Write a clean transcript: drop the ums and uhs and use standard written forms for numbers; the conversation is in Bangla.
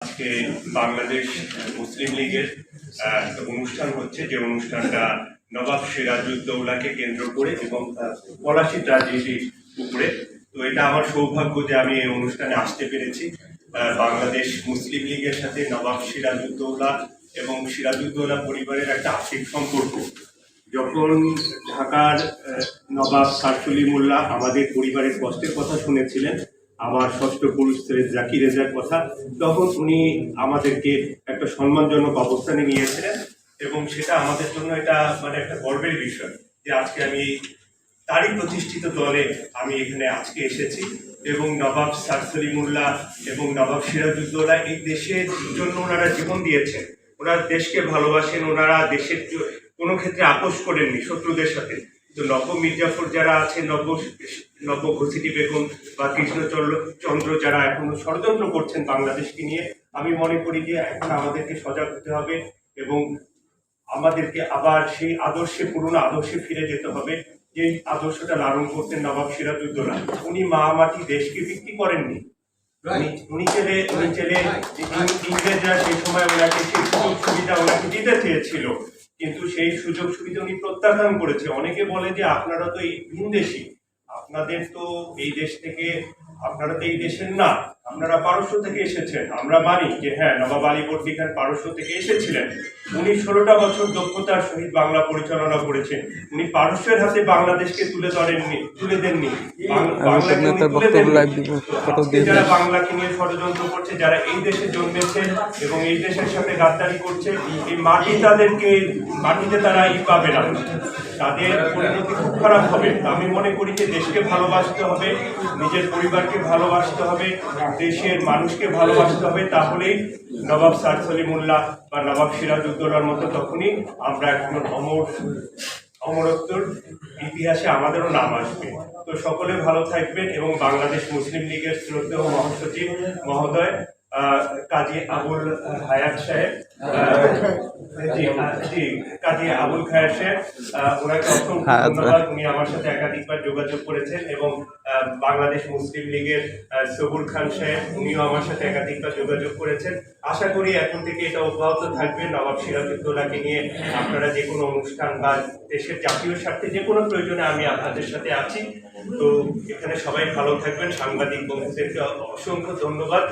আজকে বাংলাদেশ মুসলিম লীগের অনুষ্ঠান হচ্ছে, যে অনুষ্ঠানটা নবাব সিরাজউদ্দৌলাকে কেন্দ্র করে এবং পলাশী ট্র্যাজেডির উপরে। তো এটা আমার সৌভাগ্য যে আমি এই অনুষ্ঠানে আসতে পেরেছি। বাংলাদেশ মুসলিম লীগের সাথে নবাব সিরাজউদ্দৌলা এবং সিরাজউদ্দৌলা পরিবারের একটা আর্থিক সম্পর্ক। যখন ঢাকার নবাব স্যার সলিমুল্লাহ আমাদের পরিবারের কষ্টের কথা শুনেছিলেন, আমার ষষ্ঠ পুরুষ ছেলে জাকির রেজার কথা, তখন উনি আমাদেরকে একটা সম্মানজনক অবস্থানে নিয়েছিলেন এবং সেটা আমাদের জন্য এটা মানে একটা গর্বের বিষয় যে আজকে আমি তারই প্রতিষ্ঠিত দলে আমি এখানে আজকে এসেছি। এবং নবাব স্যার সলিমুল্লাহ এবং নবাব সিরাজউদ্দৌলা এই দেশের জন্য ওনারা জীবন দিয়েছেন, ওনারা দেশকে ভালোবাসেন, ওনারা দেশের কোনো ক্ষেত্রে আপোষ করেননি শত্রুদের সাথে। তো নব মির্জাফর যারা আছে, নব ঘসিটি বেগম বা কৃষ্ণচন্দ্র যারা এখনো ষড়যন্ত্র করছেন বাংলাদেশকে নিয়ে, আমি মনে করি যে এখন আমাদেরকে সজাগ হতে হবে এবং আমাদেরকে আবার সেই আদর্শে, পুরনো আদর্শে ফিরে যেতে হবে। যে আদর্শটা লালন করতেন নবাব সিরাজউদ্দৌলা। উনি মা মাটি দেশকে বিক্রি করেননি। উনি চেলে ইংরেজরা সেই সময় ওনাকে সেই সুযোগ সুবিধা ওনাকে দিতে চেয়েছিল, কিন্তু সেই সুযোগ সুবিধা উনি প্রত্যাখ্যান করেছে। অনেকে বলে যে আপনারা তো এই ভিনদেশী, আপনাদের তো এই দেশ থেকে, আপনারা তো এই দেশের না, আপনারা পারস্য থেকে এসেছেন। আমরা মানি যে হ্যাঁ, নবাব আলীবর্দী খান পারস্য থেকে এসেছিলেন। উনি 16টা বছর দক্ষতার সহিত বাংলা পরিচালনা করেছেন। উনি পারস্যের হাতে বাংলাদেশকে তুলে দেননি, যারা বাংলাকে নিয়ে ষড়যন্ত্র করছে, যারা এই দেশে জন্মেছে এবং এই দেশের সাথে গাদ্দারি করছে, এই মাটিতে তারা পাবে না, তাদের পরিণতি খুব খারাপ হবে। আমি মনে করি যে দেশকে ভালোবাসতে হবে, নিজের পরিবারকে ভালোবাসতে হবে, দেশের মানুষকে ভালোবাসতে হবে। তাহলেই নবাব স্যার সলিমুল্লাহ বা নবাব সিরাজউদ্দৌলার মতো তখনই আমরা এখন অমরত্বর ইতিহাসে আমাদেরও নাম আসবে। তো সকলে ভালো থাকবেন এবং বাংলাদেশ মুসলিম লীগের শ্রদ্ধেয় মহাসচিব মহোদয় কাজী আবুল হায়াত সাহেব, কাজী আবুল খায়ের সাহেব, ওনাকে অসংখ্য ধন্যবাদ। উনি আমার সাথে একাধিকবার যোগাযোগ করেছেন এবং বাংলাদেশ মুসলিম লীগের সবুর খান সাহেব, উনিও আমার সাথে একাধিকবার যোগাযোগ করেছেন। আশা করি এখন থেকে এটা অব্যাহত থাকবে। নবাব সিরাজউদ্দৌলাকে নিয়ে আপনারা যে কোনো অনুষ্ঠান বা দেশের জাতীয় স্বার্থে যে কোনো প্রয়োজনে আমি আপনাদের সাথে আছি। তো এখানে সবাই ভালো থাকবেন। সাংবাদিক বন্ধুদেরকে অসংখ্য ধন্যবাদ।